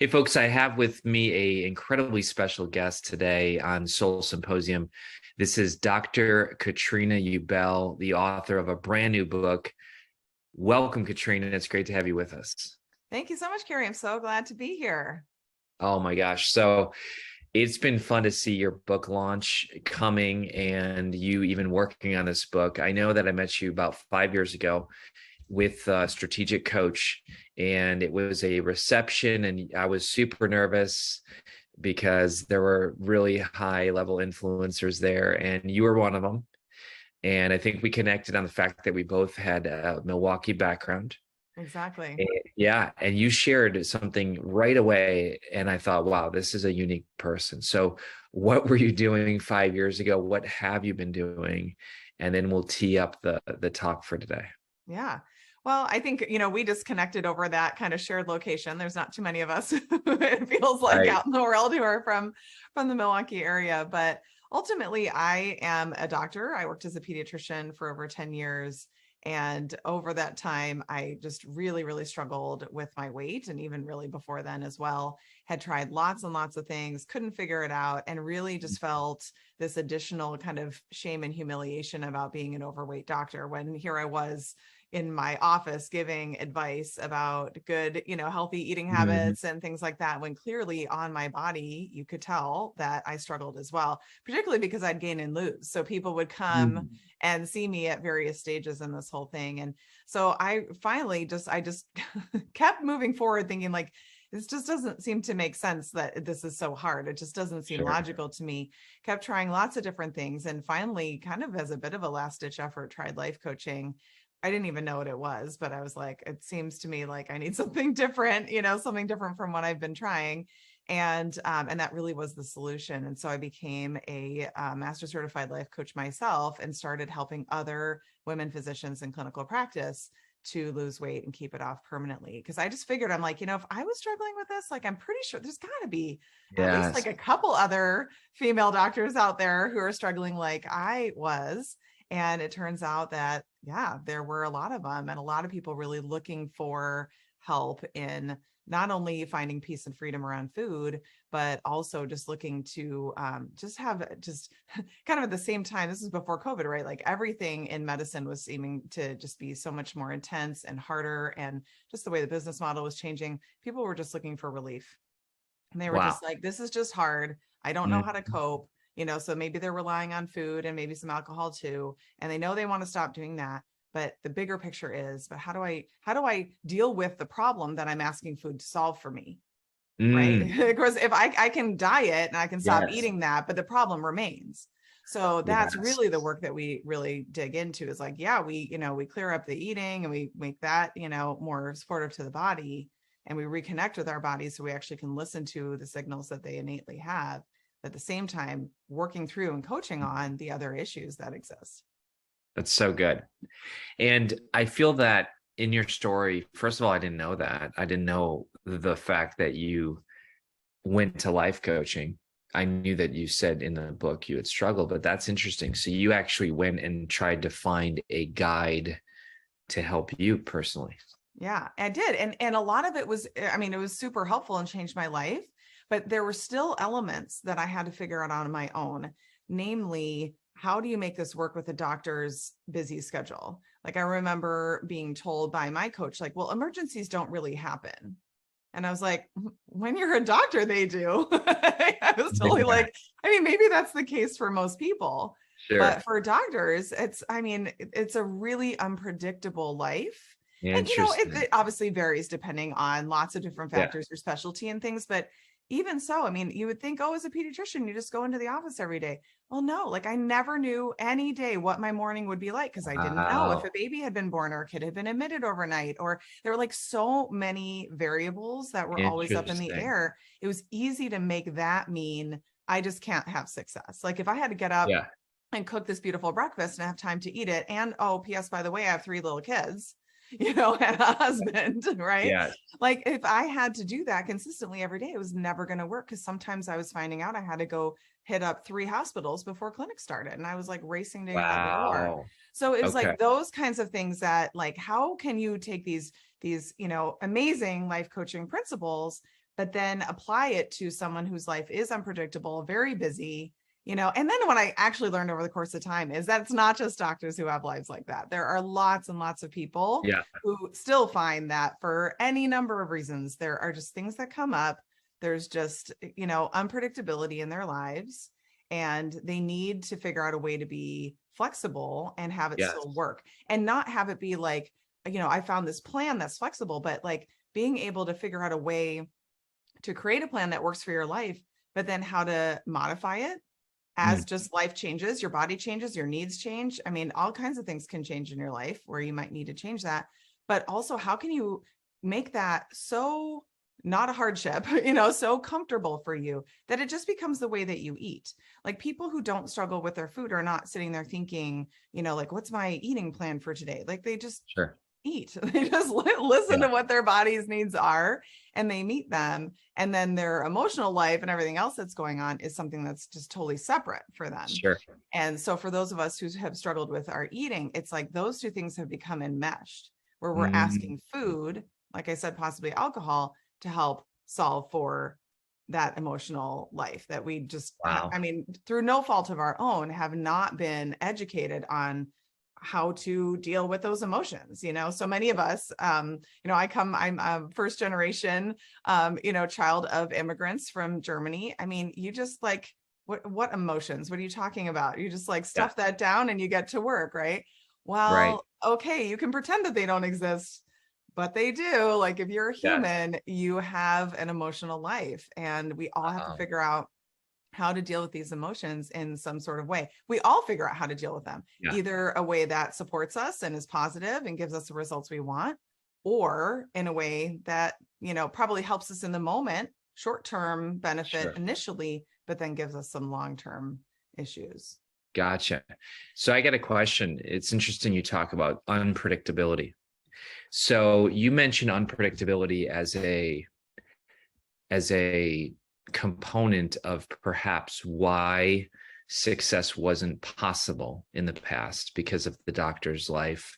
Hey folks, I have with me a incredibly special guest today on Soul Symposium. This is Dr. Katrina Ubell, the author of a brand new book. Welcome, Katrina. It's great to have you with us. Thank you so much, Kary. I'm so glad to be here. Oh my gosh. So it's been fun to see your book launch coming and you even working on this book. I know that I met you about 5 years ago with a strategic coach, and it was a reception, and I was super nervous because there were really high level influencers there, and you were one of them. And I think we connected on the fact that we both had a Milwaukee background. Exactly. And yeah, and you shared something right away, and I thought, wow, this is a unique person. So what were you doing 5 years ago? What have you been doing? And then we'll tee up the talk for today. Yeah. Well, I think, we just connected over that kind of shared location. There's not too many of us, it feels like, Right. out in the world who are from the Milwaukee area. But ultimately, I am a doctor. I worked as a pediatrician for over 10 years. And over that time, I just really, really struggled with my weight. And even really before then as well, had tried lots and lots of things, couldn't figure it out, and really just felt this additional kind of shame and humiliation about being an overweight doctor when here I was in my office giving advice about good, healthy eating Mhm. habits and things like that, when clearly on my body, you could tell that I struggled as well, particularly because I'd gain and lose. So people would come Mhm. and see me at various stages in this whole thing. And so I finally I just kept moving forward thinking like, this just doesn't seem to make sense that this is so hard. It just doesn't seem Sure. logical to me. Kept trying lots of different things. And finally, kind of as a bit of a last ditch effort, tried life coaching. I didn't even know what it was, but I was like, it seems to me like I need something different, something different from what I've been trying. And that really was the solution. And so I became a master certified life coach myself and started helping other women physicians in clinical practice to lose weight and keep it off permanently. Because I just figured, I'm like, if I was struggling with this, like, I'm pretty sure there's got to be at least Yes. like a couple other female doctors out there who are struggling like I was. And it turns out that, yeah, there were a lot of them and a lot of people really looking for help in not only finding peace and freedom around food, but also just looking to just have just kind of at the same time, this is before COVID, right? Like everything in medicine was seeming to just be so much more intense and harder. And just the way the business model was changing, people were just looking for relief. And they were Wow. just like, this is just hard. I don't know how to Mhm. cope. So maybe they're relying on food and maybe some alcohol too. And they know they want to stop doing that. But the bigger picture is, but how do I deal with the problem that I'm asking food to solve for me? Right. Mm. Of course, if I can diet and I can stop Yes. eating that, but the problem remains. So that's Yes. really the work that we really dig into is like, yeah, we clear up the eating and we make that, more supportive to the body, and we reconnect with our bodies so we actually can listen to the signals that they innately have. But at the same time, working through and coaching on the other issues that exist. That's so good. And I feel that in your story, first of all, I didn't know that. I didn't know the fact that you went to life coaching. I knew that you said in the book you had struggled, but that's interesting. So you actually went and tried to find a guide to help you personally. Yeah, I did. And a lot of it was, I mean, it was super helpful and changed my life, but there were still elements that I had to figure out on my own. Namely, how do you make this work with a doctor's busy schedule? Like I remember being told by my coach, like, well, emergencies don't really happen. And I was like, when you're a doctor, they do. I was totally Yeah, like, I mean, maybe that's the case for most people, but sure. for doctors, I mean, it's a really unpredictable life. And, Interesting. it obviously varies depending on lots of different Yeah. factors, your specialty and things. But even so, I mean, you would think, oh, as a pediatrician, you just go into the office every day. Well, no, like I never knew any day what my morning would be like because I didn't know if a Wow. baby had been born or a kid had been admitted overnight, or there were like so many variables that were always up in the Interesting. air. It was easy to make that mean I just can't have success. Like if I had to get up Yeah. and cook this beautiful breakfast and have time to eat it, and oh, P.S. by the way, I have 3 little kids, and a husband, right? Yes. Like if I had to do that consistently every day, it was never going to work because sometimes I was finding out I had to go hit up 3 hospitals before clinic started and I was like racing to get out the door. Wow. So it was Okay. like those kinds of things that like, how can you take these amazing life coaching principles, but then apply it to someone whose life is unpredictable, very busy, and then what I actually learned over the course of time is that it's not just doctors who have lives like that. There are lots and lots of people who still find that for any number of reasons, there are just things that come up. There's just, unpredictability in their lives, and they need to figure out a way to be flexible and have it still work, and not have it be like, I found this plan that's flexible, but like being able to figure out a way to create a plan that works for your life, but then how to modify it as just life changes, your body changes, your needs change. I mean, all kinds of things can change in your life where you might need to change that. But also, how can you make that so not a hardship, so comfortable for you that it just becomes the way that you eat? Like, people who don't struggle with their food are not sitting there thinking, like, what's my eating plan for today? Like, they just eat. They just listen to what their body's needs are, and they meet them. And then their emotional life and everything else that's going on is something that's just totally separate for them. And so for those of us who have struggled with our eating, it's like those two things have become enmeshed, where we're asking food, like I said, possibly alcohol, to help solve for that emotional life that we just, through no fault of our own, have not been educated on how to deal with those emotions. So many of us, I'm a first generation, child of immigrants from Germany. I mean, you just like, what emotions? What are you talking about? You just like stuff that down and you get to work, right? Well, okay, you can pretend that they don't exist, but they do. Like, if you're a human, you have an emotional life, and we all have to figure out how to deal with these emotions in some sort of way. We all figure out how to deal with them, either a way that supports us and is positive and gives us the results we want, or in a way that, probably helps us in the moment, short-term benefit initially, but then gives us some long-term issues. Gotcha. So I got a question. It's interesting you talk about unpredictability. So you mentioned unpredictability as a component of perhaps why success wasn't possible in the past because of the doctor's life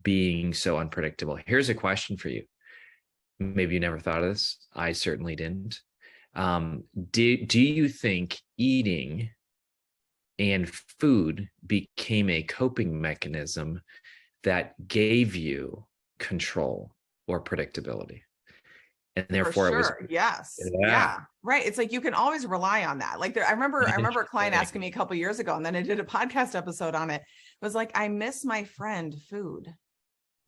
being so unpredictable. Here's a question for you. Maybe you never thought of this. I certainly didn't. Do you think eating and food became a coping mechanism that gave you control or predictability? And therefore it was right. It's like you can always rely on that. Like, I remember a client asking me a couple of years ago, and then I did a podcast episode on it. It was like, I miss my friend food.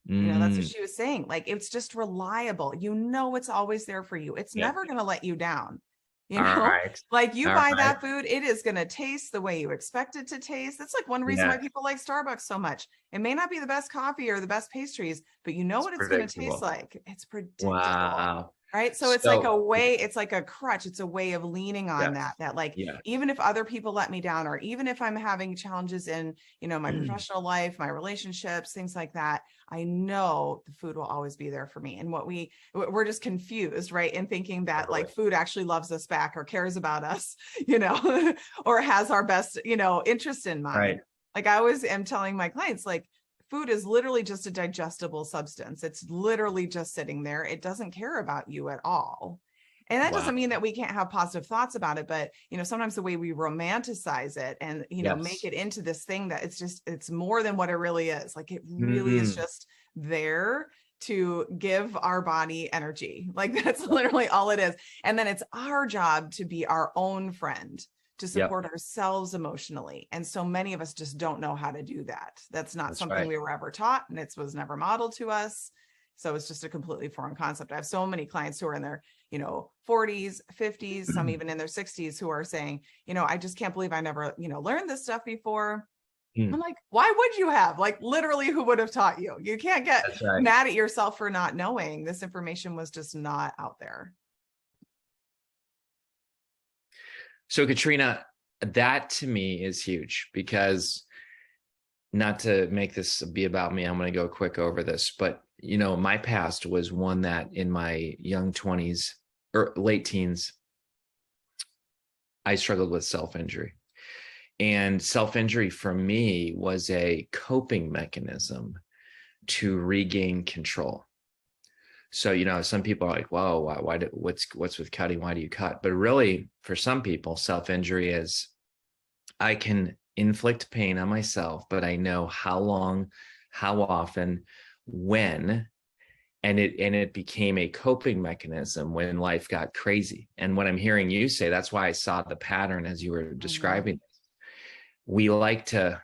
That's what she was saying. Like, it's just reliable. It's always there for you. It's never going to let you down. Like, you buy that food, it is going to taste the way you expect it to taste. That's like one reason why people like Starbucks so much. It may not be the best coffee or the best pastries, but what it's going to taste like. It's predictable. Wow. Right. So it's like a way, it's like a crutch. It's a way of leaning on that like, even if other people let me down, or even if I'm having challenges in, my professional life, my relationships, things like that, I know the food will always be there for me. And we're just confused, right? In thinking that like food actually loves us back, or cares about us, or has our best, interest in mind. Right. Like, I always am telling my clients, like, food is literally just a digestible substance. It's literally just sitting there. It doesn't care about you at all. And that doesn't mean that we can't have positive thoughts about it, but, sometimes the way we romanticize it and, make it into this thing that it's more than what it really is. Like, it really is just there to give our body energy. Like, that's literally all it is. And then it's our job to be our own friend, to support ourselves emotionally. And so many of us just don't know how to do that. That's not something we were ever taught, and it was never modeled to us. So it's just a completely foreign concept. I have so many clients who are in their, 40s, 50s, some even in their 60s, who are saying, I just can't believe I never, learned this stuff before. I'm like, why would you have? Like, literally, who would have taught you? You can't get mad at yourself for not knowing. This information was just not out there. So Katrina, that to me is huge, because, not to make this be about me, I'm going to go quick over this, but my past was one that in my young 20s or late teens, I struggled with self-injury. And self-injury for me was a coping mechanism to regain control. So, some people are like, whoa, what's with cutting? Why do you cut? But really, for some people, self-injury is, I can inflict pain on myself, but I know how long, how often, when, and it became a coping mechanism when life got crazy. And what I'm hearing you say, that's why I saw the pattern as you were describing. We like to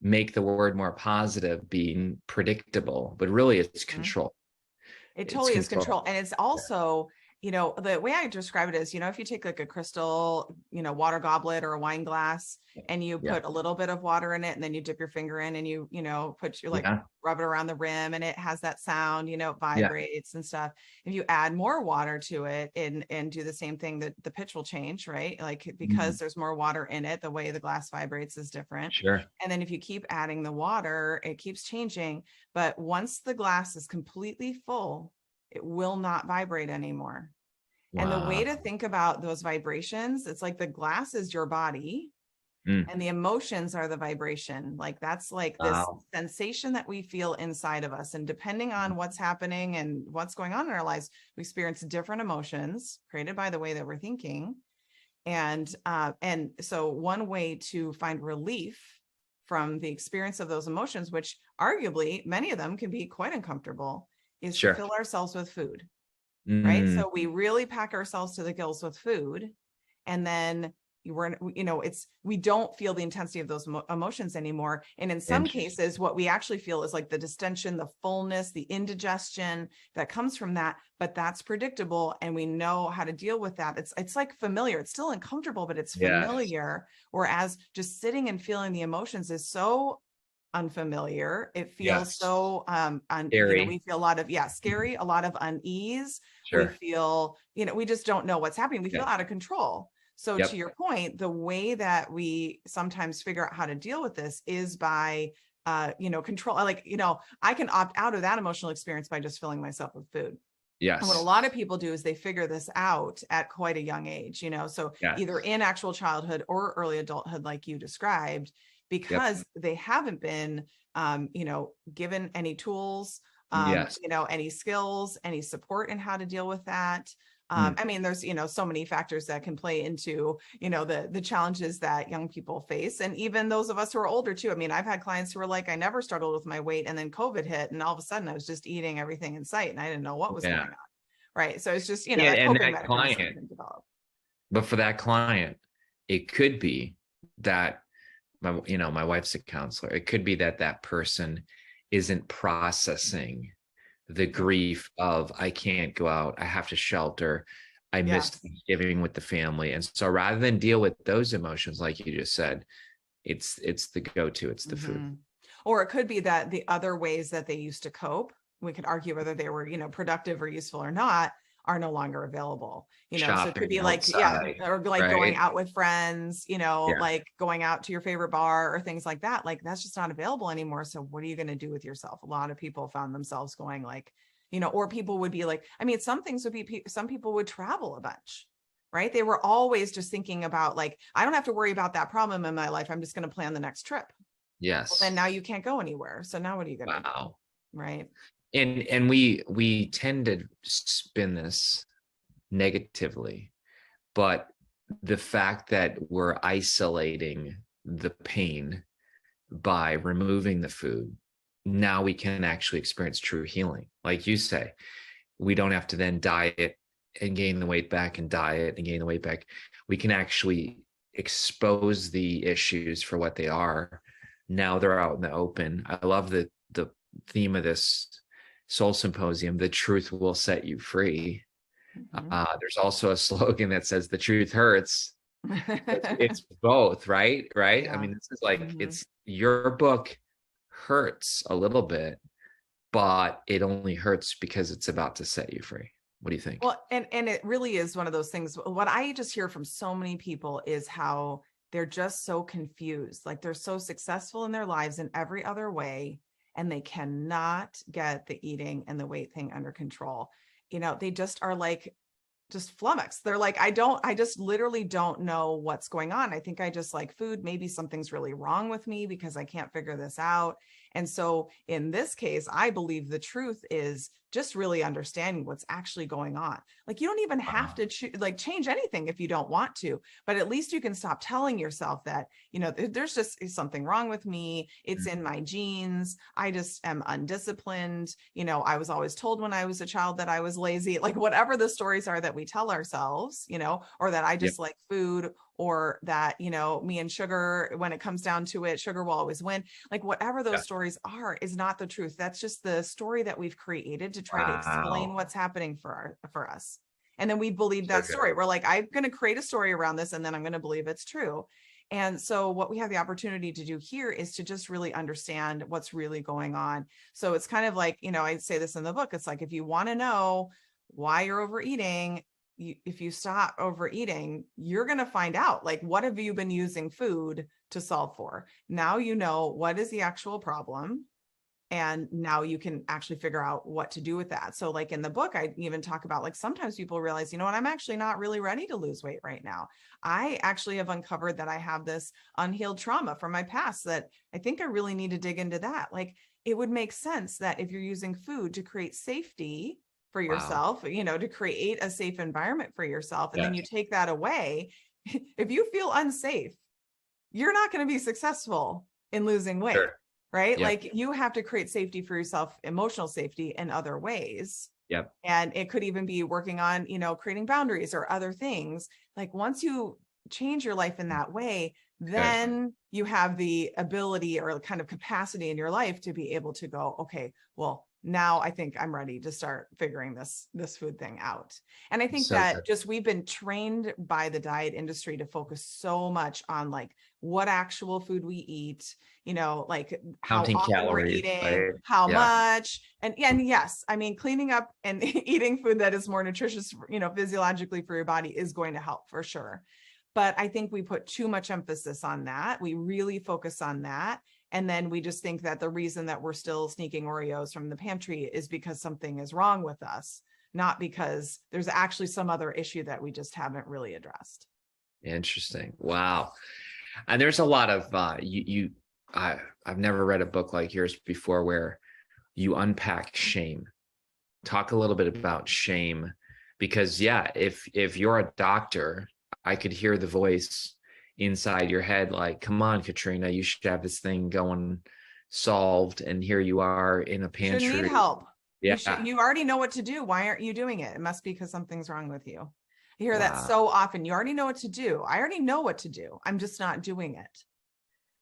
make the word more positive, being predictable, but really it's control. It It's totally is control. control. And it's also, the way I describe it is, if you take like a crystal, water goblet or a wine glass, and you Yeah. put a little bit of water in it, and then you dip your finger in and you put your Yeah. rub it around the rim, and it has that sound, it Yeah. vibrates and stuff. If you add more water to it and do the same thing, the pitch will change, right? Like, because there's more water in it, the way the glass vibrates is different. Sure. And then if you keep adding the water, it keeps changing. But once the glass is completely full, it will not vibrate anymore. And the way Wow. to think about those vibrations, it's like the glass is your body Mm. and the emotions are the vibration. Like, that's like this Wow. sensation that we feel inside of us. And depending on what's happening and what's going on in our lives, we experience different emotions created by the way that we're thinking. And so one way to find relief from the experience of those emotions, which arguably many of them can be quite uncomfortable, is to Sure. fill ourselves with food, right? Mm. So we really pack ourselves to the gills with food, and then we don't feel the intensity of those emotions anymore. And in some cases, what we actually feel is like the distension, the fullness, the indigestion that comes from that. But that's predictable, and we know how to deal with that. It's like familiar. It's still uncomfortable, but it's familiar. Whereas just sitting and feeling the emotions is so unfamiliar. It feels so Scary. we feel a lot of scary, a lot of unease. We Sure. feel, we just don't know what's happening. We feel out of control. So to your point, the way that we sometimes figure out how to deal with this is by control. Like, I can opt out of that emotional experience by just filling myself with food. Yes. And what a lot of people do is they figure this out at quite a young age, so either in actual childhood or early adulthood, like you described, because they haven't been, given any tools, any skills, any support in how to deal with that. I mean, there's, so many factors that can play into, the challenges that young people face. And even those of us who are older too. I mean, I've had clients who were like, I never struggled with my weight. And then COVID hit, and all of a sudden I was just eating everything in sight and I didn't know what was going on. Right. So it's just, that coping mechanism can develop. But for that client, it could be that my wife's a counselor. It could be that person isn't processing the grief of, I can't go out, I have to shelter, I missed Thanksgiving with the family. And so rather than deal with those emotions, like you just said, it's the go-to, it's the food. Or it could be that the other ways that they used to cope, we could argue whether they were, productive or useful or not, are no longer available. So it could be like, or like going out with friends, like going out to your favorite bar or things like that. Like, that's just not available anymore. So what are you going to do with yourself? A lot of people found themselves going like, or people would be like, I mean, some people would travel a bunch, right? They were always just thinking about like, I don't have to worry about that problem in my life. I'm just going to plan the next trip. Yes. Well, then now you can't go anywhere. So now what are you going to do? Right. And we tend to spin this negatively, but the fact that we're isolating the pain by removing the food, now we can actually experience true healing. Like you say, we don't have to then diet and gain the weight back and diet and gain the weight back. We can actually expose the issues for what they are. Now they're out in the open. I love the theme of this Soul Symposium, the truth will set you free. There's also a slogan that says the truth hurts. It's both, right? I mean, this is like, it's your book hurts a little bit, but it only hurts because it's about to set you free. What do you think? Well, and it really is one of those things. What I just hear from so many people is how they're just so confused. Like, they're so successful in their lives in every other way, and they cannot get the eating and the weight thing under control. They just are like, just flummoxed. They're like, I just literally don't know what's going on. I think I just like food. Maybe something's really wrong with me because I can't figure this out. And so in this case, I believe the truth is just really understanding what's actually going on. Like, you don't even have to change anything if you don't want to, but at least you can stop telling yourself that, there's just something wrong with me. It's in my genes. I just am undisciplined. I was always told when I was a child that I was lazy, like whatever the stories are that we tell ourselves, or that I just like food, or that, me and sugar, when it comes down to it, sugar will always win. Like whatever those stories are is not the truth. That's just the story that we've created to try to explain what's happening for us. And then we believe that story. We're like, I'm going to create a story around this, and then I'm going to believe it's true. And so what we have the opportunity to do here is to just really understand what's really going on. So it's kind of like, I say this in the book, it's like, if you want to know why you're overeating, if you stop overeating, you're going to find out, like, what have you been using food to solve for? Now you know what is the actual problem. And now you can actually figure out what to do with that. So like in the book, I even talk about, like, sometimes people realize, I'm actually not really ready to lose weight right now. I actually have uncovered that I have this unhealed trauma from my past that I think I really need to dig into that. Like, it would make sense that if you're using food to create safety for yourself, to create a safe environment for yourself, and then you take that away, if you feel unsafe, you're not going to be successful in losing weight. Sure. Right? Yep. Like, you have to create safety for yourself, emotional safety in other ways. Yep. And it could even be working on, creating boundaries or other things. Like, once you change your life in that way, then you have the ability or kind of capacity in your life to be able to go, okay, well, now I think I'm ready to start figuring this food thing out. And I think just we've been trained by the diet industry to focus so much on, like, what actual food we eat, like how often we're eating, how much. And yes, I mean, cleaning up and eating food that is more nutritious, physiologically for your body is going to help for sure. But I think we put too much emphasis on that. We really focus on that. And then we just think that the reason that we're still sneaking Oreos from the pantry is because something is wrong with us, not because there's actually some other issue that we just haven't really addressed. Interesting. Wow. And there's a lot of, I've never read a book like yours before where you unpack shame. Talk a little bit about shame, because if you're a doctor, I could hear the voice inside your head, like, come on, Katrina, you should have this thing going solved. And here you are in a pantry. You need help. Yeah. You already know what to do. Why aren't you doing it? It must be because something's wrong with you. I hear that so often. You already know what to do. I already know what to do. I'm just not doing it.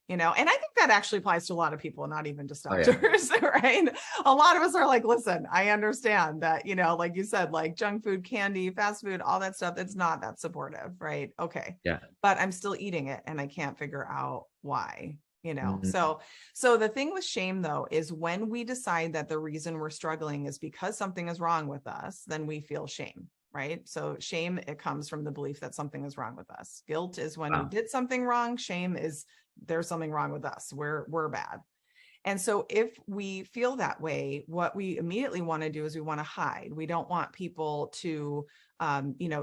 And I think that actually applies to a lot of people, not even just doctors, right? A lot of us are like, listen, I understand that, like you said, like junk food, candy, fast food, all that stuff, it's not that supportive, right? Okay. Yeah. But I'm still eating it and I can't figure out why, So the thing with shame, though, is when we decide that the reason we're struggling is because something is wrong with us, then we feel shame. Right? So shame, it comes from the belief that something is wrong with us. Guilt is when we did something wrong. Shame is there's something wrong with us. We're bad. And so if we feel that way, what we immediately want to do is we want to hide. We don't want people to,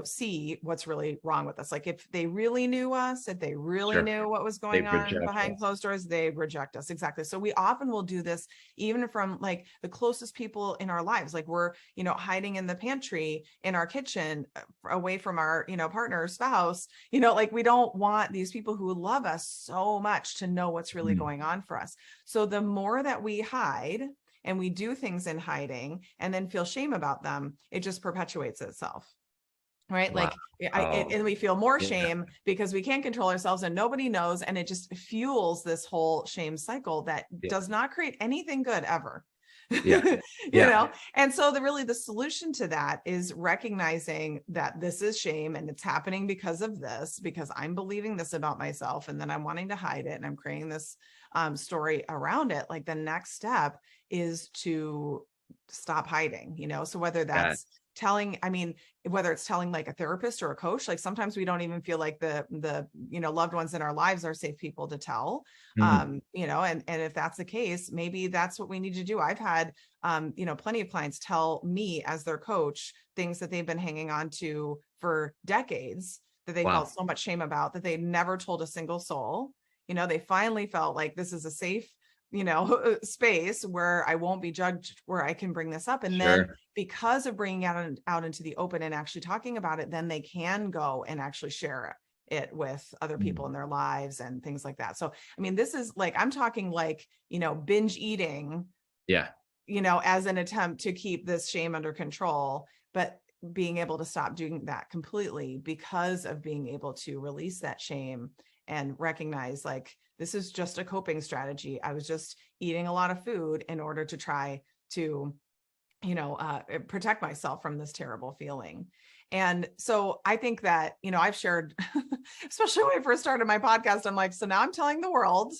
see what's really wrong with us. Like, if they really knew us, if they really knew what was going on behind closed doors, they'd reject us. Exactly. So we often will do this even from, like, the closest people in our lives. Like, we're, hiding in the pantry in our kitchen away from our, partner or spouse, like, we don't want these people who love us so much to know what's really going on for us. So the more that we hide and we do things in hiding and then feel shame about them, it just perpetuates itself. Right. Wow. Like, and we feel more shame because we can't control ourselves and nobody knows. And it just fuels this whole shame cycle that does not create anything good ever. you know? And so the solution to that is recognizing that this is shame and it's happening because of this, because I'm believing this about myself and then I'm wanting to hide it and I'm creating this story around it. Like, the next step is to stop hiding, so whether that's whether it's telling like a therapist or a coach, like sometimes we don't even feel like the loved ones in our lives are safe people to tell, and if that's the case, maybe that's what we need to do. I've had, plenty of clients tell me as their coach things that they've been hanging on to for decades that they felt so much shame about that they never told a single soul. They finally felt like this is a safe space where I won't be judged, where I can bring this up. And then Sure. because of bringing it out into the open and actually talking about it, then they can go and actually share it with other people in their lives and things like that. So, I mean, this is like, I'm talking like, binge eating, Yeah. as an attempt to keep this shame under control, but being able to stop doing that completely because of being able to release that shame and recognize, like, this is just a coping strategy. I was just eating a lot of food in order to try to, protect myself from this terrible feeling. And so I think that, I've shared, especially when I first started my podcast, I'm like, so now I'm telling the world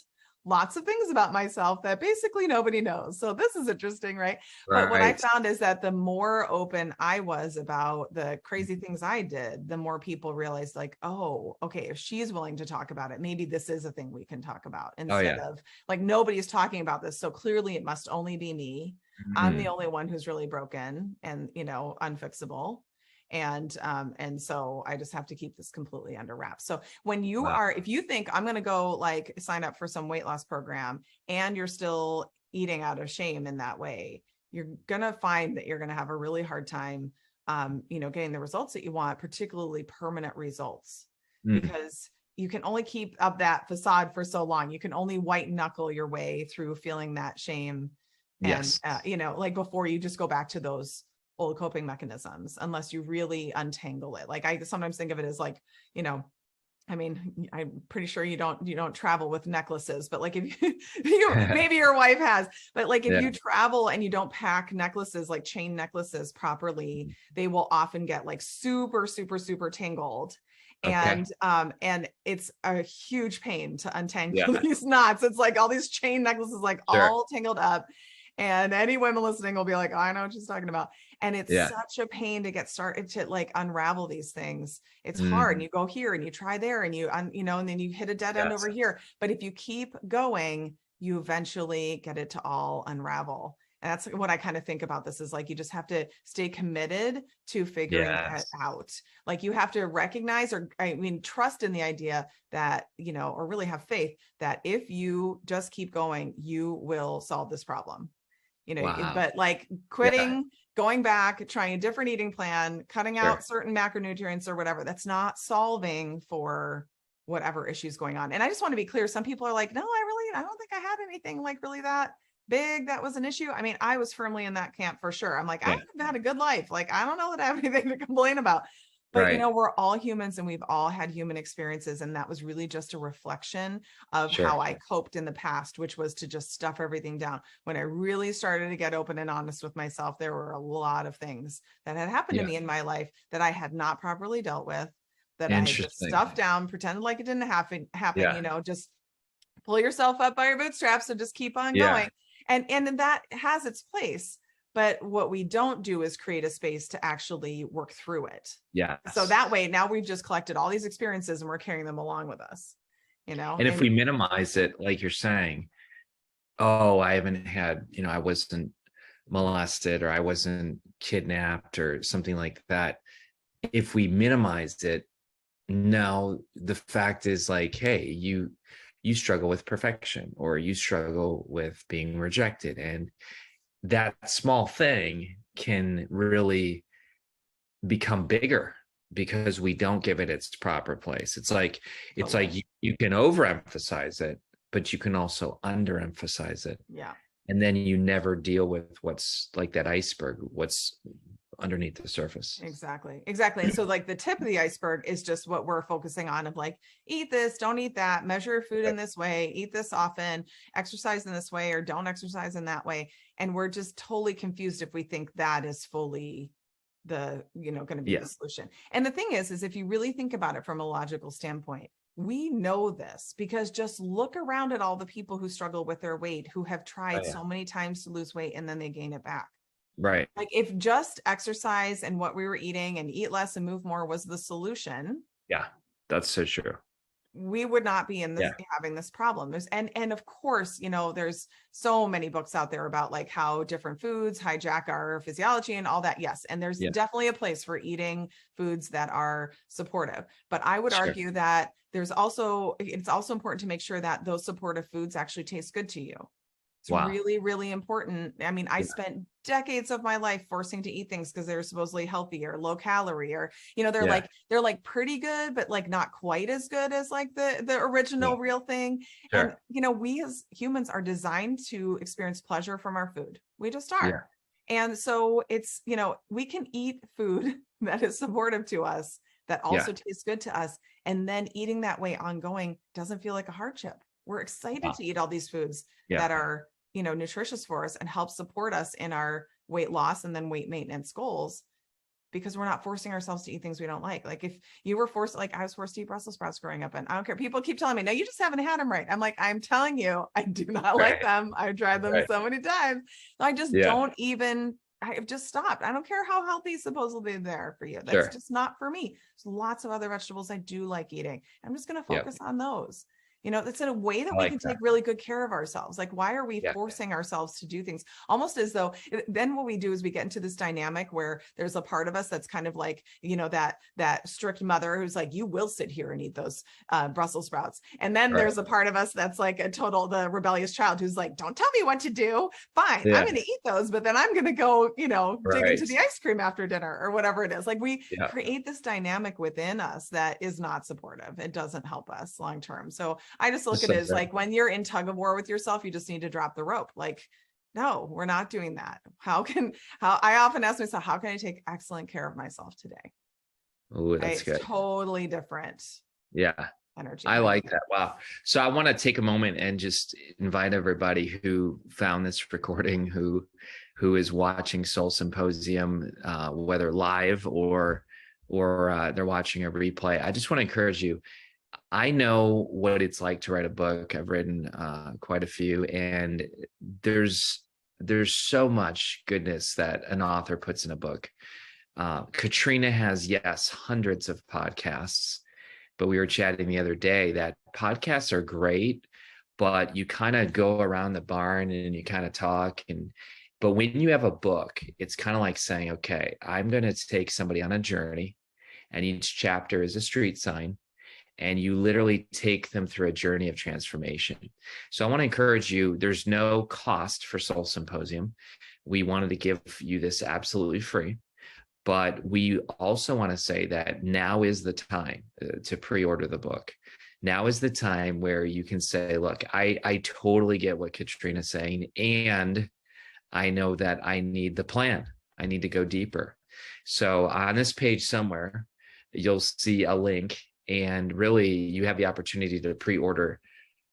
lots of things about myself that basically nobody knows. So this is interesting, right? But what I Right. found is that the more open I was about the crazy things I did, the more people realized, like, oh, okay, if she's willing to talk about it, maybe this is a thing we can talk about, Oh instead yeah. of like, nobody's talking about this, so clearly it must only be me. I'm the Mhm. only one who's really broken and, unfixable. And so I just have to keep this completely under wraps. So Wow. if you think I'm going to go like sign up for some weight loss program and you're still eating out of shame in that way, you're going to find that you're going to have a really hard time, getting the results that you want, particularly permanent results, Mm. because you can only keep up that facade for so long. You can only white knuckle your way through feeling that shame. And, Yes. like, before you just go back to those old coping mechanisms, unless you really untangle it. Like, I sometimes think of it as like, I mean, I'm pretty sure you don't travel with necklaces, but like, if maybe your wife has, but like, if Yeah. you travel and you don't pack necklaces, like chain necklaces properly, they will often get like super, super, super tangled. Okay. And it's a huge pain to Yeah. untangle these knots. It's like all these chain necklaces, like Sure. all tangled up. And any women listening will be like, oh, I know what she's talking about. And it's Yeah. such a pain to get started to like unravel these things. It's hard. And Mhm. you go here and you try there and and then you hit a dead end Yes. over here. But if you keep going, you eventually get it to all unravel. And that's what I kind of think about this, is like, you just have to stay committed to figuring it Yes. out. Like, you have to recognize, or trust in the idea that, or really have faith that if you just keep going, you will solve this problem. Wow. But like Yeah. quitting, going back, trying a different eating plan, cutting Sure. out certain macronutrients or whatever, that's not solving for whatever issues going on. And I just want to be clear. Some people are like, no, I don't think I had anything like really that big that was an issue. I mean, I was firmly in that camp for sure. I'm like, I've Yeah. had a good life. Like, I don't know that I have anything to complain about. But, Right. we're all humans and we've all had human experiences. And that was really just a reflection of how Sure. I coped in the past, which was to just stuff everything down. When I really started to get open and honest with myself, there were a lot of things that had happened to Yeah. me in my life that I had not properly dealt with, that I had just Interesting. stuffed down, pretended like it didn't happen, Yeah. just pull yourself up by your bootstraps and just keep on Yeah. going. And that has its place. But what we don't do is create a space to actually work through it. So Yes. that way, now we've just collected all these experiences and we're carrying them along with us, And if and we minimize it, like you're saying, oh, I haven't had, I wasn't molested or I wasn't kidnapped or something like that. If we minimize it, now the fact is like, hey, you struggle with perfection or you struggle with being rejected. And that small thing can really become bigger because we don't give it its proper place. It's like totally. you can overemphasize it, but you can also underemphasize it. Yeah. And then you never deal with what's like that iceberg, what's underneath the surface. Exactly. And so like the tip of the iceberg is just what we're focusing on, of like, eat this, don't eat that, measure your food in this way, eat this often, exercise in this way, or don't exercise in that way. And we're just totally confused if we think that is fully going to be the solution. And the thing is if you really think about it from a logical standpoint, we know this because just look around at all the people who struggle with their weight, who have tried so many times to lose weight and then they gain it back. Right. Like, if just exercise and what we were eating and eat less and move more was the solution, Yeah, that's so true. we would not be Yeah. having this problem. And of course, there's so many books out there about like how different foods hijack our physiology and all that. Yes. And there's Yeah. definitely a place for eating foods that are supportive. But I would Sure. argue that it's also important to make sure that those supportive foods actually taste good to you. It's really, really important. I mean, I spent decades of my life forcing to eat things because they're supposedly healthy or low calorie, or, they're like pretty good, but like not quite as good as like the original real thing. Sure. And, we as humans are designed to experience pleasure from our food. We just are. And so it's, we can eat food that is supportive to us, that also tastes good to us. And then eating that way ongoing doesn't feel like a hardship. We're excited to eat all these foods that are, nutritious for us and help support us in our weight loss and then weight maintenance goals, because we're not forcing ourselves to eat things we don't like. Like if you were forced, like I was forced to eat Brussels sprouts growing up, and I don't care. People keep telling me, no, you just haven't had them right. I'm like, I'm telling you, I do not like them. I've tried them so many times. I just don't even, I've just stopped. I don't care how healthy supposedly they're for you. That's just not for me. There's lots of other vegetables I do like eating. I'm just going to focus on those. It's in a way that we can take really good care of ourselves. Like, why are we forcing ourselves to do things? Almost as though then what we do is we get into this dynamic where there's a part of us that's kind of like, that strict mother who's like, you will sit here and eat those Brussels sprouts. And then there's a part of us that's like the rebellious child who's like, don't tell me what to do. Fine, I'm going to eat those, but then I'm going to go, dig into the ice cream after dinner or whatever it is. Like we create this dynamic within us that is not supportive. It doesn't help us long term. So I just look at it as like when you're in tug of war with yourself, you just need to drop the rope. Like, no, we're not doing that. How I often ask myself, how can I take excellent care of myself today? Oh, that's good. It's totally different. Energy. I like that. Wow. So I want to take a moment and just invite everybody who found this recording, who is watching Soul Symposium, whether live or they're watching a replay. I just want to encourage you. I know what it's like to write a book. I've written quite a few, and there's so much goodness that an author puts in a book. Katrina has, hundreds of podcasts, but we were chatting the other day that podcasts are great, but you kind of go around the barn and you kind of talk. But when you have a book, it's kind of like saying, okay, I'm going to take somebody on a journey, and each chapter is a street sign. And you literally take them through a journey of transformation. So I want to encourage you, there's no cost for Soul Symposium. We wanted to give you this absolutely free, but we also want to say that now is the time to pre-order the book. Now is the time where you can say, look, I totally get what Katrina's saying, and I know that I need the plan. I need to go deeper. So on this page somewhere, you'll see a link. And really, you have the opportunity to pre-order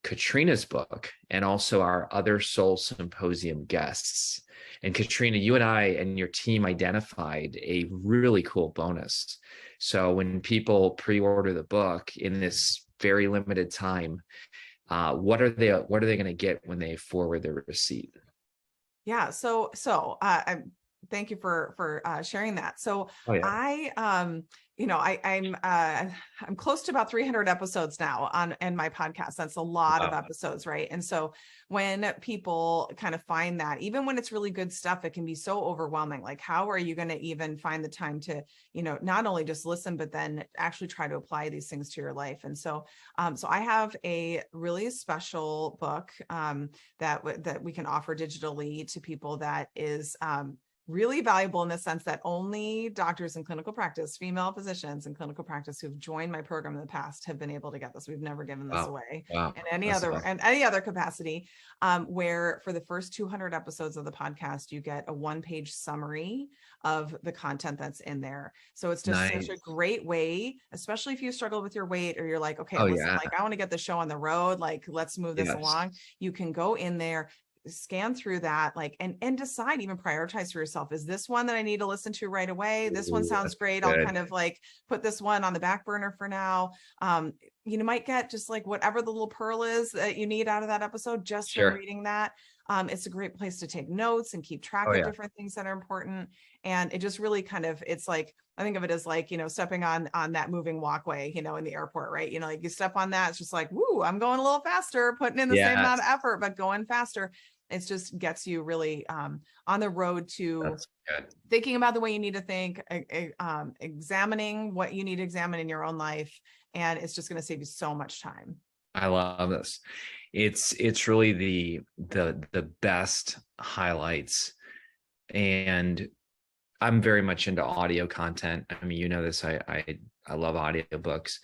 Katrina's book and also our other Soul Symposium guests. And Katrina, you and I and your team identified a really cool bonus. So when people pre-order the book in this very limited time, what are they going to get when they forward their receipt? Yeah. So thank you for sharing that. So I'm close to about 300 episodes now in my podcast. That's a lot of episodes, right? And so when people kind of find that, even when it's really good stuff, it can be so overwhelming. Like, how are you going to even find the time to, not only just listen, but then actually try to apply these things to your life? And so, so I have a really special book that we can offer digitally to people that is really valuable in the sense that only doctors in clinical practice, female physicians in clinical practice who've joined my program in the past have been able to get this. We've never given this away in any other capacity, where for the first 200 episodes of the podcast, you get a one-page summary of the content that's in there. So it's just such a great way, especially if you struggle with your weight or you're like, okay, listen, like I want to get the show on the road, like let's move this along. You can go in there, scan through that, like, and decide, even prioritize for yourself. Is this one that I need to listen to right away? This one sounds great. I'll kind of like put this one on the back burner for now. You might get just like whatever the little pearl is that you need out of that episode, just from reading that. It's a great place to take notes and keep track of different things that are important. And it just really kind of, it's like, I think of it as like, stepping on that moving walkway, in the airport, right? Like you step on that, it's just like, woo, I'm going a little faster, putting in the same amount of effort, but going faster. It just gets you really on the road to thinking about the way you need to think, examining what you need to examine in your own life. And it's just going to save you so much time. I love this. It's really the best highlights. And I'm very much into audio content. I mean, you know this, I love audiobooks.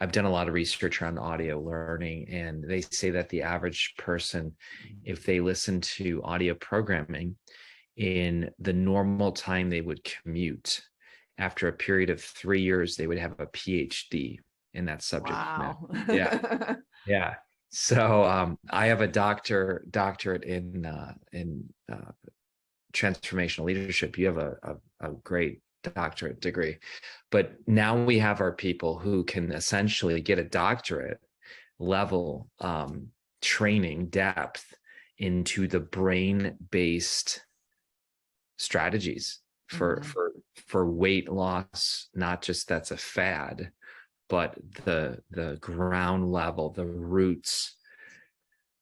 I've done a lot of research around audio learning, and they say that the average person, if they listen to audio programming in the normal time they would commute, after a period of 3 years, they would have a PhD in that subject matter. Wow. Yeah. Yeah. So I have a doctorate in transformational leadership. You have a great doctorate degree, but now we have our people who can essentially get a doctorate level training depth into the brain-based strategies for weight loss, not just that's a fad, but the ground level, the roots.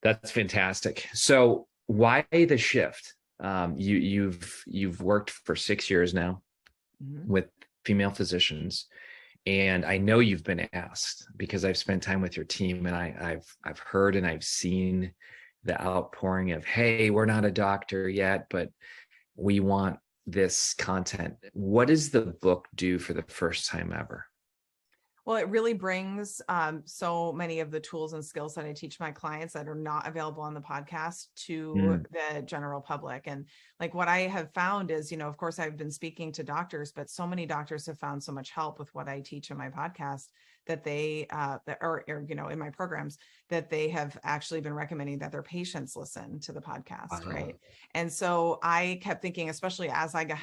That's fantastic. So why the shift? You've worked for 6 years now with female physicians, and I know you've been asked, because I've spent time with your team, and I've heard and I've seen the outpouring of, hey, we're not a doctor yet, but we want this content. What does the book do for the first time ever? Well, it really brings so many of the tools and skills that I teach my clients that are not available on the podcast to the general public. And like what I have found is, of course, I've been speaking to doctors, but so many doctors have found so much help with what I teach in my podcast that they, or in my programs, that they have actually been recommending that their patients listen to the podcast, right? And so I kept thinking, especially as I got,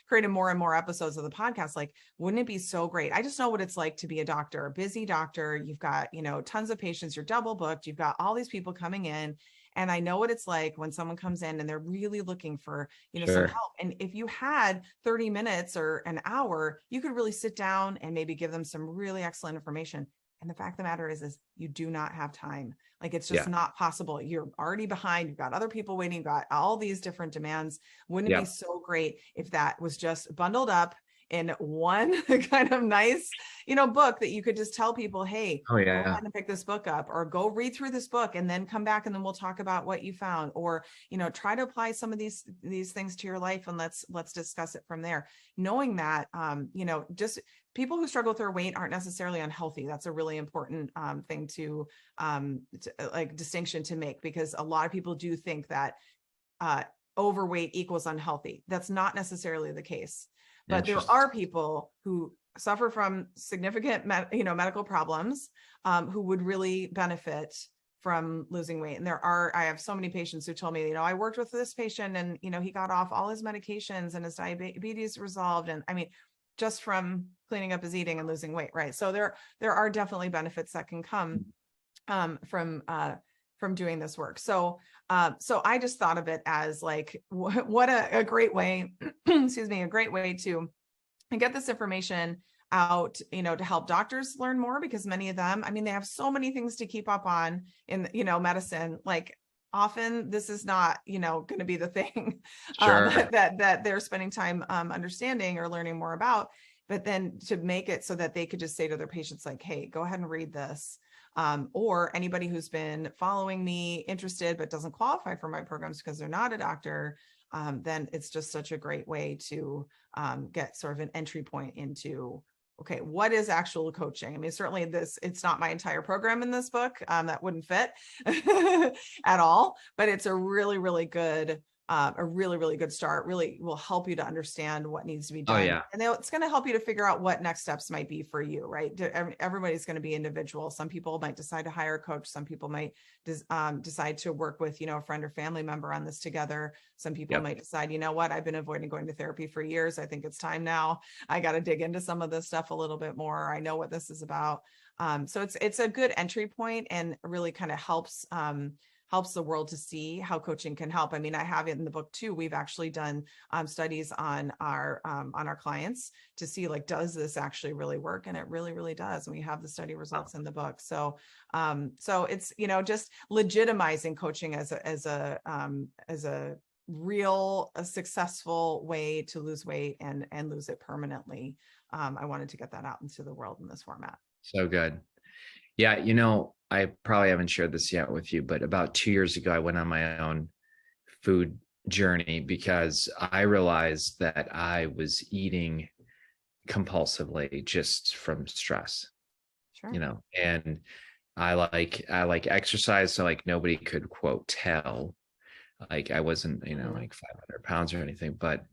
created more and more episodes of the podcast, like, wouldn't it be so great? I just know what it's like to be a doctor, a busy doctor. You've got, tons of patients, you're double booked, you've got all these people coming in. And I know what it's like when someone comes in and they're really looking for, some help. And if you had 30 minutes or an hour, you could really sit down and maybe give them some really excellent information. And the fact of the matter is you do not have time. Like, it's just not possible. You're already behind. You've got other people waiting. You've got all these different demands. Wouldn't it be so great if that was just bundled up in one kind of nice, book that you could just tell people, hey, go ahead and pick this book up, or go read through this book and then come back and then we'll talk about what you found, or, try to apply some of these things to your life and let's discuss it from there. Knowing that, just people who struggle with their weight aren't necessarily unhealthy. That's a really important thing to like distinction to make, because a lot of people do think that overweight equals unhealthy. That's not necessarily the case. But there are people who suffer from significant, medical problems who would really benefit from losing weight. And I have so many patients who told me, I worked with this patient and, he got off all his medications and his diabetes resolved. And I mean, just from cleaning up his eating and losing weight, right? So there are definitely benefits that can come from doing this work. So I just thought of it as like, what a great way, a great way to get this information out, to help doctors learn more, because many of them, they have so many things to keep up on in, medicine. Like, often this is not, going to be the thing that they're spending time understanding or learning more about. But then to make it so that they could just say to their patients, like, hey, go ahead and read this. Or anybody who's been following me, interested, but doesn't qualify for my programs because they're not a doctor, then it's just such a great way to get sort of an entry point into, okay, what is actual coaching? Certainly it's not my entire program in this book, that wouldn't fit at all, but it's a really, really good start. Really will help you to understand what needs to be done. And it's going to help you to figure out what next steps might be for you, right? Everybody's going to be individual. Some people might decide to hire a coach. Some people might decide to work with, a friend or family member on this together. Some people might decide, what, I've been avoiding going to therapy for years. I think it's time now. I got to dig into some of this stuff a little bit more. I know what this is about. So it's a good entry point, and really kind of helps the world to see how coaching can help. I have it in the book too. We've actually done studies on our clients to see, like, does this actually really work? And it really, really does. And we have the study results in the book. So it's, just legitimizing coaching as a real, successful way to lose weight and lose it permanently. I wanted to get that out into the world in this format. So good. Yeah, I probably haven't shared this yet with you, but about 2 years ago, I went on my own food journey because I realized that I was eating compulsively just from stress, Sure. and I like exercise, so like nobody could quote tell, like I wasn't, Mhm. like 500 pounds or anything, but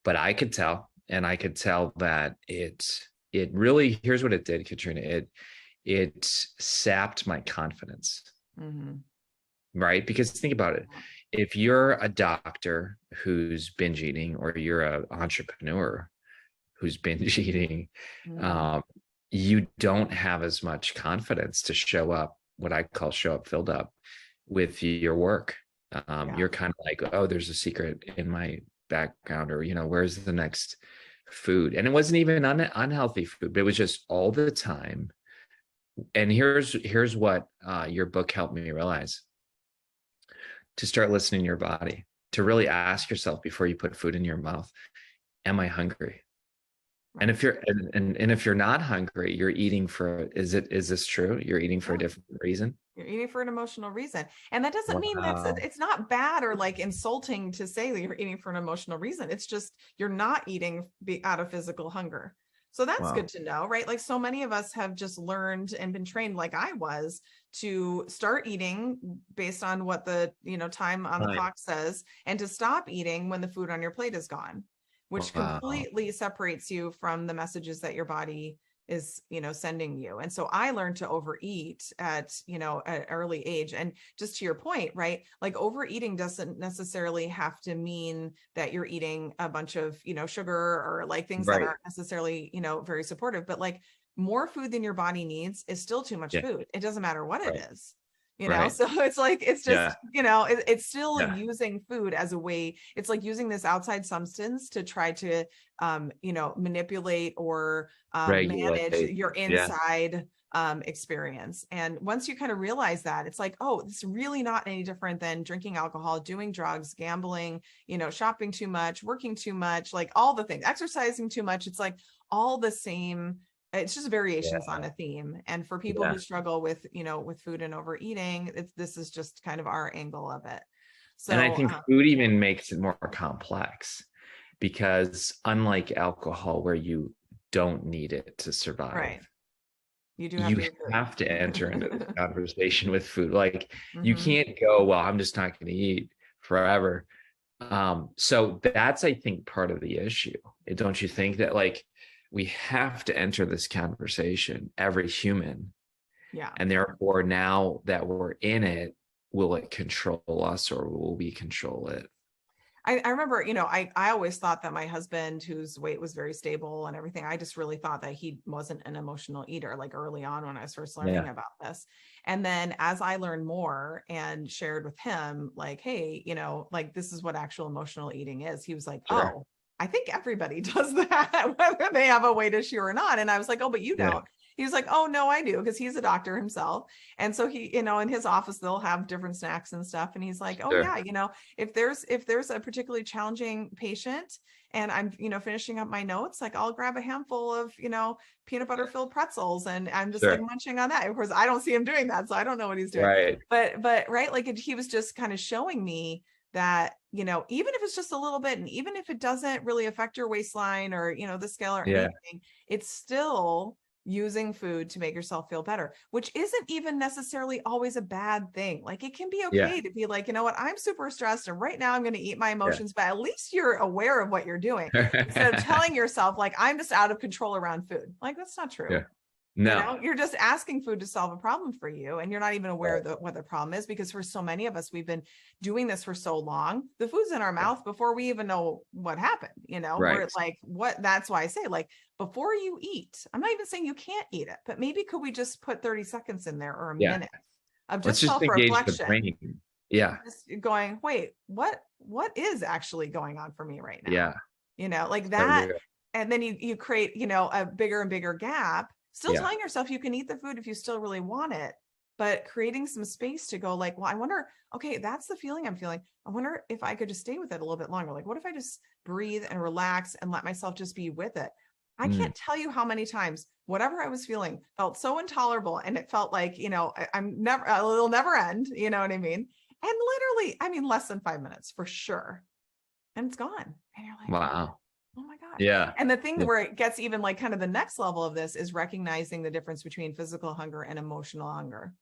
I could tell, and I could tell that it really, here's what it did, Katrina. It sapped my confidence, Mhm. right? Because think about it. If you're a doctor who's binge eating, or you're an entrepreneur who's binge eating, Mhm. um, you don't have as much confidence to show up, what I call show up filled up, with your work. Yeah. You're kind of like, oh, there's a secret in my background, or, where's the next food? And it wasn't even unhealthy food, but it was just all the time. And here's what your book helped me realize: to start listening to your body, to really ask yourself before you put food in your mouth, am I hungry? And if Right. you're and if you're not hungry, you're eating for, is this true? You're eating for a Yeah. different reason? You're eating for an emotional reason. And that doesn't mean Wow. it's not bad or like insulting to say that you're eating for an emotional reason. It's just you're not eating out of physical hunger. So that's good Wow. to know, right? Like so many of us have just learned and been trained, like I was, to start eating based on what the, time on the Right. clock says, and to stop eating when the food on your plate is gone, which Wow. completely separates you from the messages that your body is sending you. And so I learned to overeat at an early age. And just to your point, right, like overeating doesn't necessarily have to mean that you're eating a bunch of sugar or like things that Right. aren't necessarily very supportive, but like more food than your body needs is still too much Yeah. food. It doesn't matter what it Right. is. Right. So it's like it's Yeah. just it's still Yeah. using food as a way. It's like using this outside substance to try to manipulate or manage Regulate. your Yeah. inside experience. And once you kind of realize that, it's like, oh, it's really not any different than drinking alcohol, doing drugs, gambling, shopping too much, working too much, like all the things, exercising too much. It's like all the same. It's just variations Yeah. on a theme. And for people Yeah. who struggle with, with food and overeating, this is just kind of our angle of it. And I So, think food even makes it more complex, because unlike alcohol, where you don't need it to survive, right. You do have you to eat have to enter into this food. conversation with food. Like, you Hmm. can't go, well, I'm just not going to eat forever. So that's, I think, part of the issue. Don't you think that, like, we have to enter this conversation, every human, Yeah. and therefore now that we're in it, will it control us, or will we control it? I remember, I always thought that my husband, whose weight was very stable and everything, I just really thought that he wasn't an emotional eater, like early on when I was first learning Yeah. about this. And then as I learned more and shared with him, like, hey, like this is what actual emotional eating is, he was like, Sure. oh, I think everybody does that, whether they have a weight issue or not. And I was like, oh, but you Yeah. don't. He was like, oh, no, I do, because he's a doctor himself. And so he, in his office, they'll have different snacks and stuff. And he's like, oh, Sure. yeah, if there's a particularly challenging patient and I'm finishing up my notes, like I'll grab a handful of peanut butter filled pretzels and I'm just like Sure. munching on that. Of course I don't see him doing that, so I don't know what he's doing, Right. but right, like he was just kind of showing me that even if it's just a little bit, and even if it doesn't really affect your waistline or the scale or Yeah. anything, it's still using food to make yourself feel better, which isn't even necessarily always a bad thing. Like it can be Yeah. okay to be like, you know what, I'm super stressed and right now I'm going to eat my Yeah. emotions, but at least you're aware of what you're doing instead of telling yourself like I'm just out of control around food. Like that's not true. Yeah. No. You're just asking food to solve a problem for you. And you're not even aware Right. of what the problem is, because for so many of us, we've been doing this for so long. The food's in our mouth before we even know what happened. We're Right. like, what? That's why I say, like, before you eat, I'm not even saying you can't eat it, but maybe could we just put 30 seconds in there or a Yeah. minute of Let's just just engage the self-reflection, brain. Yeah. just going, wait, what is actually going on for me right now? Yeah. Like So that. good. And then you create, a bigger and bigger gap, still Yeah. telling yourself you can eat the food if you still really want it, but creating some space to go like, well, I wonder, okay, that's the feeling I'm feeling. I wonder if I could just stay with it a little bit longer. Like, what if I just breathe and relax and let myself just be with it? I can't tell you how many times whatever I was feeling felt so intolerable, and it felt like, it'll never end, you know what I mean? And literally, I mean, less than 5 minutes for sure. And it's gone. And you're like, Wow. oh my gosh. Yeah. And the thing where it gets even like kind of the next level of this is recognizing the difference between physical hunger and emotional hunger.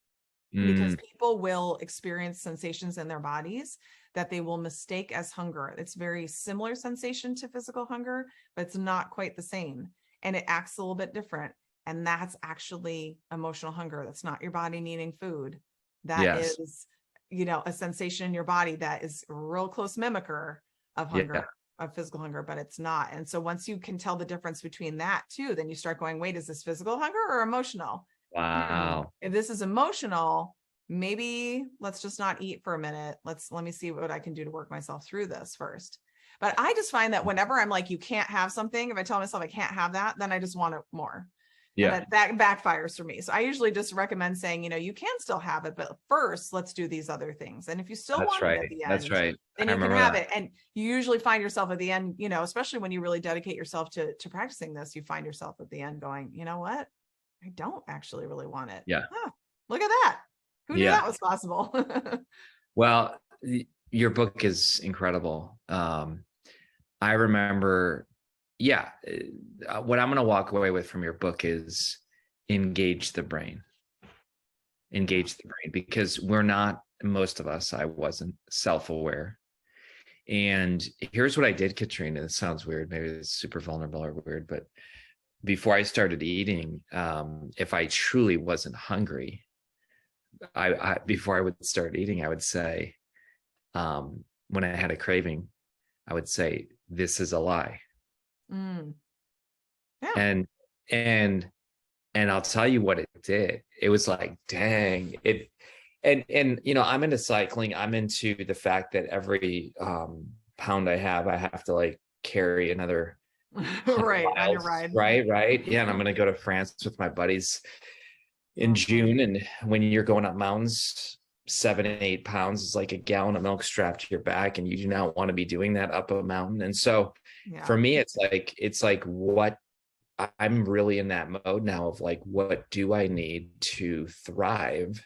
Because people will experience sensations in their bodies that they will mistake as hunger. It's very similar sensation to physical hunger, but it's not quite the same. And it acts a little bit different. And that's actually emotional hunger. That's not your body needing food. That is, a sensation in your body that is a real close mimicker of hunger, of physical hunger, but it's not. And so once you can tell the difference between that too, then you start going, wait, is this physical hunger or emotional? Wow. If this is emotional, maybe let's just not eat for a minute. Let me see what I can do to work myself through this first. But I just find that whenever I'm like, you can't have something, if I tell myself I can't have that, then I just want it more. Yeah. And that backfires for me. So I usually just recommend saying, you can still have it, but first let's do these other things. And if you still want it at the end, then you can have it. And you usually find yourself at the end, especially when you really dedicate yourself to practicing this, you find yourself at the end going, you know what? I don't actually really want it. Yeah. Huh, look at that. Who knew that was possible? Well, your book is incredible. I remember, what I'm going to walk away with from your book is engage the brain. Engage the brain, because we're not, most of us, I wasn't self-aware. And here's what I did, Katrina. It sounds weird. Maybe it's super vulnerable or weird, but before I started eating, if I truly wasn't hungry, before I would start eating, I would say, when I had a craving, I would say, this is a lie. Yeah. And I'll tell you what it did. It was like, dang it. And I'm into cycling. I'm into the fact that every pound I have to like carry another right miles, on your ride. Right. Yeah. And I'm going to go to France with my buddies in June. And when you're going up mountains, 7 and 8 pounds is like a gallon of milk strapped to your back. And you do not want to be doing that up a mountain. And so for me, it's like what I'm really in that mode now of like, what do I need to thrive?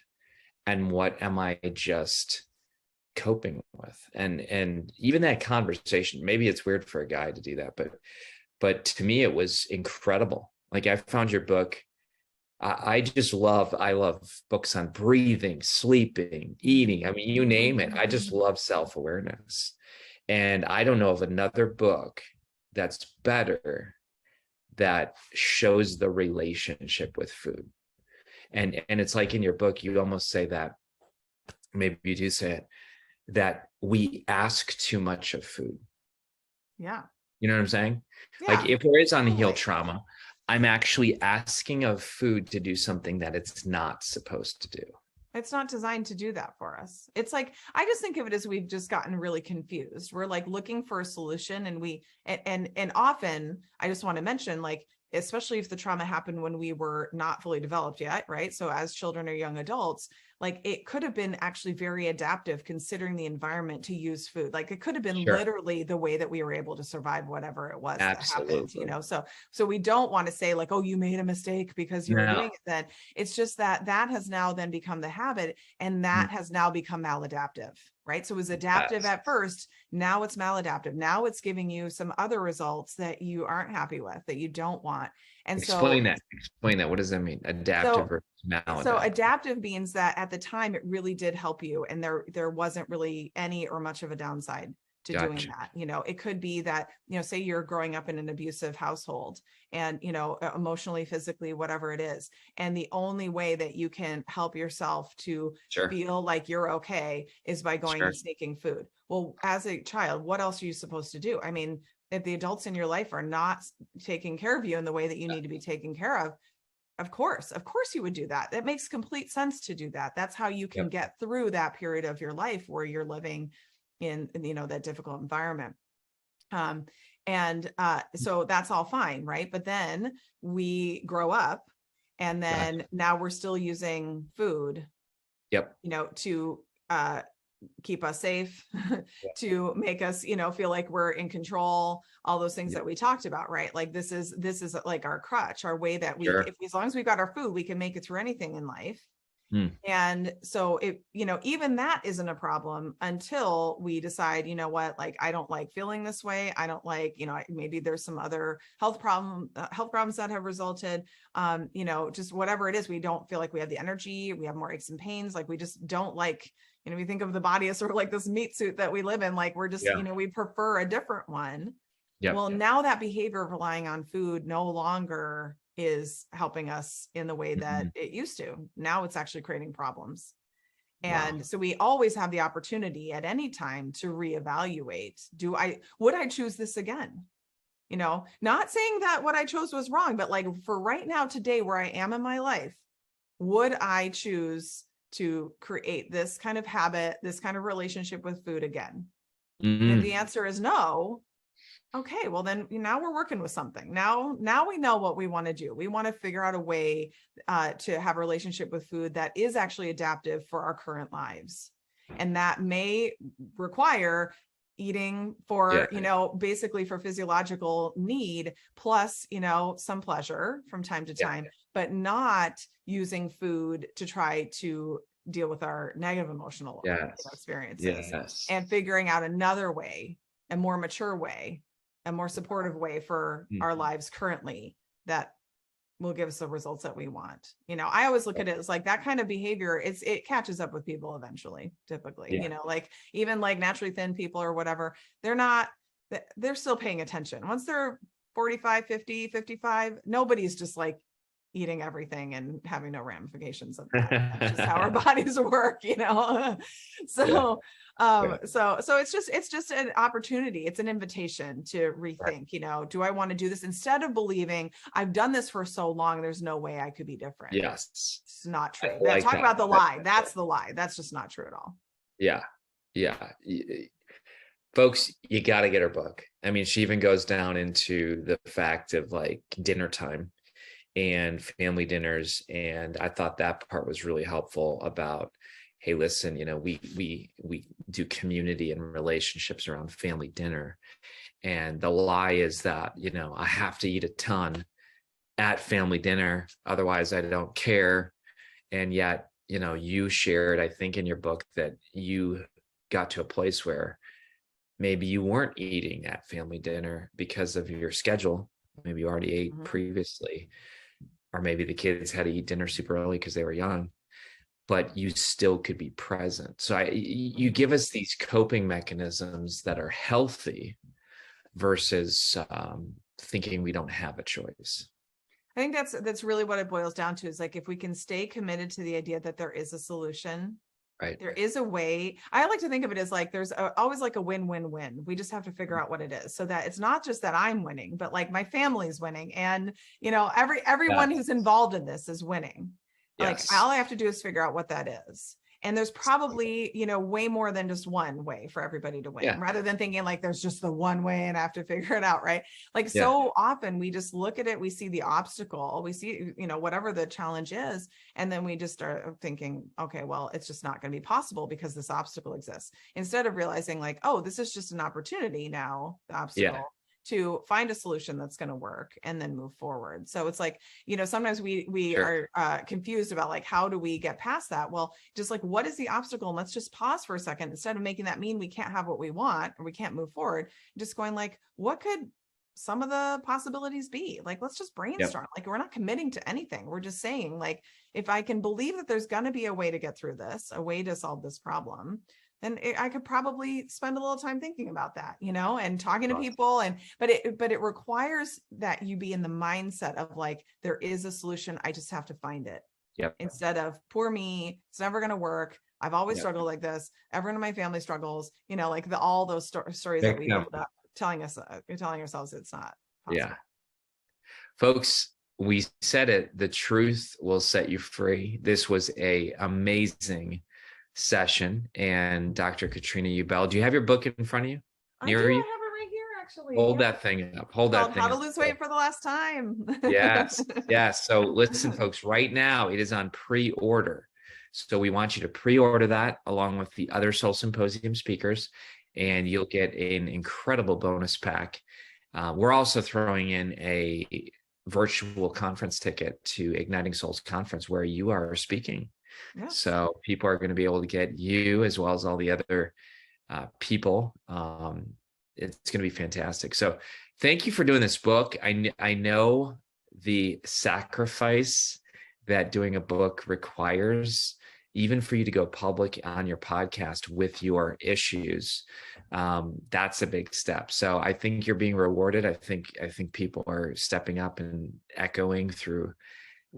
And what am I just coping with? And even that conversation, maybe it's weird for a guy to do that, but to me, it was incredible. Like, I found your book. I love books on breathing, sleeping, eating. I mean, you name it. I just love self-awareness. And I don't know of another book that's better that shows the relationship with food. And it's like in your book, you almost say that, maybe you do say it, that we ask too much of food. Yeah. You know what I'm saying? Yeah, like, if there is unhealed trauma, I'm actually asking of food to do something that it's not supposed to do. It's not designed to do that for us. It's like, I just think of it as we've just gotten really confused. We're like looking for a solution, and often I just want to mention, like, especially if the trauma happened when we were not fully developed yet, right? So as children or young adults, like, it could have been actually very adaptive considering the environment to use food. Like, it could have been literally the way that we were able to survive whatever it was that happened, so we don't want to say like, oh, you made a mistake because you were doing it then. It's just that has now then become the habit, and that has now become maladaptive, right? So it was adaptive at first. Now it's maladaptive. Now it's giving you some other results that you aren't happy with, that you don't want. And explain that. What does that mean? Adaptive versus maladaptive. So adaptive means that at the time it really did help you, and there wasn't really any or much of a downside to doing that. It could be that, say you're growing up in an abusive household, and, emotionally, physically, whatever it is. And the only way that you can help yourself to feel like you're okay is by going and sneaking food. Well, as a child, what else are you supposed to do? I mean, if the adults in your life are not taking care of you in the way that you need to be taken care of course you would do that. That makes complete sense to do that. That's how you can get through that period of your life where you're living in that difficult environment. So that's all fine, right? But then we grow up, and then now we're still using food, to keep us safe, Yeah. to make us, feel like we're in control, all those things Yeah. that we talked about, right? Like this is like our crutch, our way that Sure. as long as we've got our food, we can make it through anything in life. Mm. And so even that isn't a problem until we decide, what, like, I don't like feeling this way. I don't like, maybe there's some other health problems that have resulted, just whatever it is. We don't feel like we have the energy. We have more aches and pains. Like we just don't like, we think of the body as sort of like this meat suit that we live in. Like we're just, we prefer a different one. Yeah. Well, now that behavior of relying on food no longer is helping us in the way that it used to. Now it's actually creating problems. And so we always have the opportunity at any time to reevaluate. Would I choose this again? Not saying that what I chose was wrong, but like for right now, today, where I am in my life, would I choose to create this kind of habit, this kind of relationship with food again? And if the answer is no, okay, well then now we're working with something. Now we know what we want to do. We want to figure out a way to have a relationship with food that is actually adaptive for our current lives. And that may require eating for, basically for physiological need, plus, some pleasure from time to time, but not using food to try to deal with our negative emotional experiences, and figuring out another way, a more mature way, a more supportive way for our lives currently that will give us the results that we want. I always look at it as like that kind of behavior, it catches up with people eventually, typically, like even like naturally thin people or whatever, they're still paying attention. Once they're 45, 50, 55, nobody's just like eating everything and having no ramifications of that. That's just how our bodies work, So it's just an opportunity. It's an invitation to rethink, do I want to do this instead of believing I've done this for so long, there's no way I could be different. Yes. It's not true. Talk about the lie. That's the lie. That's just not true at all. Yeah. Folks, you got to get her book. I mean, she even goes down into the fact of like dinner time and family dinners. And I thought that part was really helpful about, hey, listen, we do community and relationships around family dinner. And the lie is that, I have to eat a ton at family dinner, otherwise I don't care. And yet, you shared, I think in your book, that you got to a place where maybe you weren't eating at family dinner because of your schedule. Maybe you already ate previously, or maybe the kids had to eat dinner super early because they were young, but you still could be present. So you give us these coping mechanisms that are healthy versus thinking we don't have a choice. I think that's really what it boils down to, is like, if we can stay committed to the idea that there is a solution, right? There is a way. I like to think of it as like, there's always like a win-win-win. We just have to figure out what it is, so that it's not just that I'm winning, but like my family's winning, and everyone who's involved in this is winning. Like all I have to do is figure out what that is. And there's probably, way more than just one way for everybody to win, rather than thinking like there's just the one way and I have to figure it out, right? Like so often we just look at it, we see the obstacle, we see, whatever the challenge is, and then we just start thinking, okay, well, it's just not going to be possible because this obstacle exists. Instead of realizing like, oh, this is just an opportunity now, the obstacle. To find a solution that's going to work and then move forward. So it's like, sometimes we are confused about like, how do we get past that? Well, just like, what is the obstacle? And let's just pause for a second, instead of making that mean we can't have what we want or we can't move forward. Just going like, what could some of the possibilities be? Like, let's just brainstorm. Like, we're not committing to anything. We're just saying like, if I can believe that there's going to be a way to get through this, a way to solve this problem, then I could probably spend a little time thinking about that, and talking to people. But it requires that you be in the mindset of like, there is a solution. I just have to find it. Instead of poor me, it's never going to work. I've always struggled like this. Everyone in my family struggles, like all those stories that we build up, telling ourselves it's not possible. Folks, we said it, the truth will set you free. This was a amazing session. And Dr. Katrina Ubell, do you have your book in front of you? I have it right here, actually. Hold that thing up. Hold that thing How to up. Lose Weight for the Last Time. Yes. So listen, folks, right now it is on pre-order. So we want you to pre-order that along with the other Soul Symposium speakers, and you'll get an incredible bonus pack. We're also throwing in a virtual conference ticket to Igniting Souls Conference where you are speaking. Yes. So people are going to be able to get you as well as all the other people. It's going to be fantastic. So thank you for doing this book. I know the sacrifice that doing a book requires, even for you to go public on your podcast with your issues. That's a big step. So I think you're being rewarded. I think people are stepping up and echoing through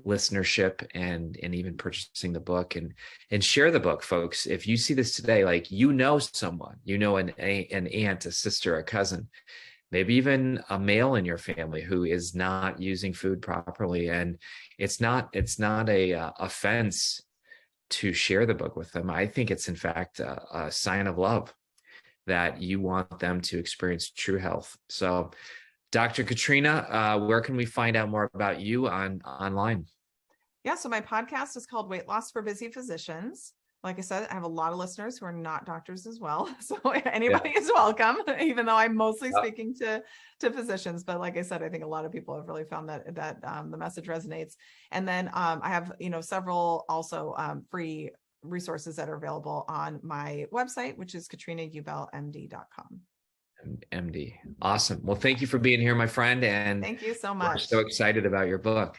listenership and even purchasing the book, and share the book, folks. If you see this today, like, someone, an aunt, a sister, a cousin, maybe even a male in your family who is not using food properly, and it's not a offense to share the book with them. I think it's in fact a sign of love that you want them to experience true health. So Dr. Katrina, where can we find out more about you online? Yeah, so my podcast is called Weight Loss for Busy Physicians. Like I said, I have a lot of listeners who are not doctors as well. So anybody is welcome, even though I'm mostly speaking to physicians. But like I said, I think a lot of people have really found that the message resonates. And then I have, several also free resources that are available on my website, which is katrinaubellmd.com. MD. Awesome. Well, thank you for being here, my friend. And thank you so much. we're so excited about your book.